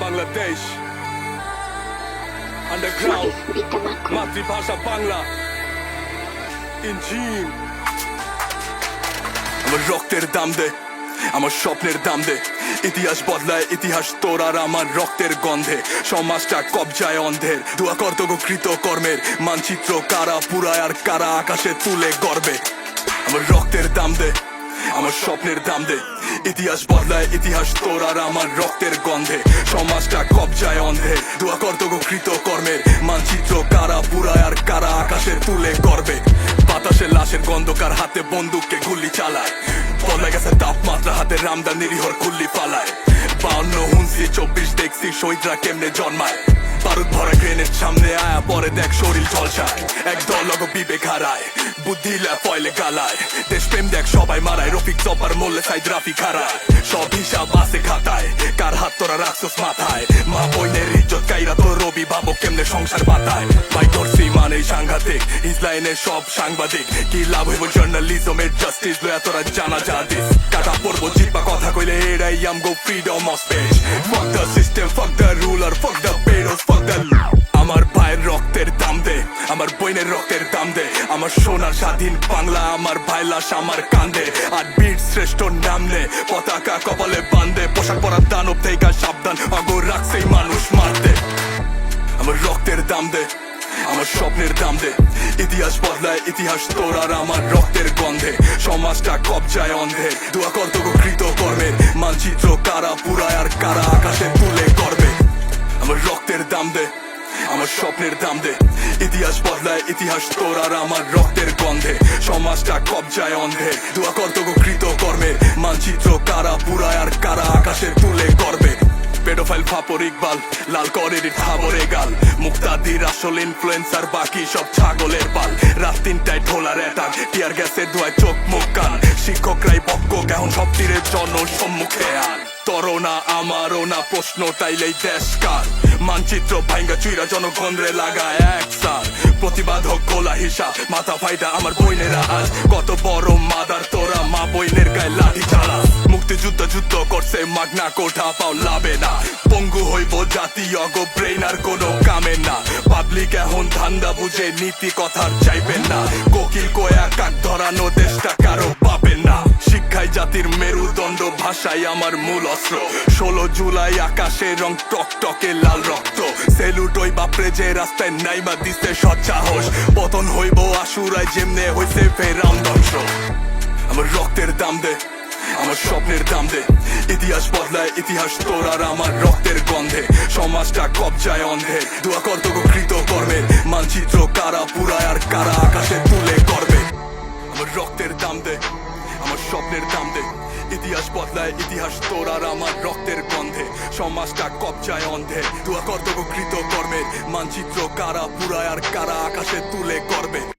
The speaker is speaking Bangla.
বাংলাদেশ আন্ডারগ্রাউন্ড মাতৃভাষা বাংলা ইঞ্জিন আমার রক্তের দাম দে আমার স্বপ্নের দাম দে ইতিহাস বদলায় ইতিহাস তোর আর আমার রক্তের গন্ধে সমাজটা কবজায় অন্ধের দোয়া কর্তব্য কৃত কর্মের মানচিত্র কারা পুরায় আর কারা আকাশে তুলে গর্বে আমার রক্তের দাম দে আমার স্বপ্নের দাম দে ইতিহাস বদলায় ইতিহাস তোর আর আমার রক্তের গন্ধে সমাজটা কবজায় অন্ধের দোয়া কর্তব্য কৃত কর্মের মানচিত্র কারা পুরায় আর কারা আকাশে তুলে গর্বে বাতাসে লাশের গন্ধকার হাতে বন্দুককে গুলি চালায় বদলে গেছে তাপমাত্রা হাতে রামদা নিরীহর গুল্লি পালায় 52 হুঁসি 24 দেখছি শহীদরা কেমনে জন্মায় বারুদ ভরা গ্রেনেড সামনে আয়া পরে দেখ শরীর ঝলসায় একদল লগ বিবেক হারায় বুদ্ধি পয়লে গালায় দেশপ্রেম দেখ সবাই মারায় রফিক চপার মোল্লে সাইদ রাফিক হারায় সব হিসাব আছে খাতায় কার হাত তোরা রাখছস মাথায় মা বইনের ইজ্জত কাইরা তোর রবি ভাবো কেমনে সংসার পাতায় ভাই তোর সীমানেই সাংঘাতিক ইসলাইনের সব সাংবাদিক কি লাভ হইব জার্নালিজমের জাস্টিস লয়া তোরা জানা যা দিস কাটা পড়বো জিপা কথা কইলে এরাই আমগো ফ্রিডম অফ স্পেস ফুক দ্য সিস্টেম ফুক দ্য রুলার ফুক দ্য পেরোস ফুক দ্য আমার ভাইয়ের রক্তের দাম দে আমার বইনের রক্তের দাম দে আমার সোনার স্বাধীন বাংলা আমার ভাই লাশ আমার কান্দে আর বীর শ্রেষ্ঠ নাম নে পতাকা কপালে বান্ধে পোশাক পরার দানব থেকে সাবধান অগর রাখছেই মানুষ মারতে আমার রক্তের দাম দে আমার স্বপ্নের দাম দে ইতিহাস বদলায় ইতিহাস তোর আর আমার রক্তের গন্ধে সমাজটা কবজায় অন্ধের দোয়া কর্তব্য কৃত কর্মের মানচিত্র কারা পুরায় আর কারা আকাশে তুলে গর্বে আমার রক্তের দাম দে আমার স্বপ্নের দাম দে ইতিহাস বদলায় ইতিহাস তোর আর আমার রক্তের গন্ধে সমাজটা কবজায় অন্ধের দোয়া কর্তব্য কৃত কর্মের মানচিত্র কারা পুরায় আর কারা আকাশে তুলে গর্বে পেডোফাইল ফাপর ইকবাল লাল করের খাবরে গাল মুক্তাদির আসল ইনফ্লুয়েন্সার বাকি সব ছাগলের পাল রাত 3টায় ঢোলার অ্যাটাক টিয়ার গ্যাসের ধোয়ায় চোখ মুখ কান শিক্ষকরাই পক্ষ কেমন সব তীরের জন সম্মুখে আন তরনা আমারও না প্রশ্ন তাইলেই দেশ কার মানচিত্র ভাঙ্গা চুইরা জনগণ রে লাগায় এক সার প্রতিবাদ হোক গোলা হিসাব মাথা ফাইটা আমার বইনেরা আজ কত বড় মাদার তোরা মা বইনের গায়ে লাঠি চালা মুক্তিযুদ্ধ যুদ্ধ করছে মাগনা কোঠা পাও লাভে না পঙ্গু হইব জাতি অগ ব্রেইন আর কোনো কামে না পাবলিক এখন ধান্দা বুঝে নীতি কথার চাইবেন না কোকিল কোয়া কাক ধরানো দেশটা কারো পাবেন না শিক্ষায় জাতির মেরুদণ্ড ভাষাই আমার মূল অস্ত্র 16 জুলাই আকাশে রং টকটকে লাল রক্ত সেলুট ওই বাপরে যে রাস্তায় নাইবা দিছে সৎসাহস পতন হইব আশুরায় যেমনে হইছে ফেরাম ধ্বংস আমার রক্তের দাম দে আমার স্বপ্নের দাম দে ইতিহাস বদলায় ইতিহাস তোর আর আমার রক্তের গন্ধে সমাজটা কবজায় অন্ধের দোয়া কর্তব্য কৃত কর্মের মানচিত্র কারা পুরায় আর কারা আকাশে তুলে গর্বে আমার রক্তের দাম দে আমার স্বপ্নের দাম দে ইতিহাস বদলায় ইতিহাস তোর আর আমার রক্তের গন্ধে সমাজটা কবজায় অন্ধের দোয়া কর্তব্য কৃত কর্মের মানচিত্র কারা পুরায় আর কারা আকাশে তুলে গর্বে।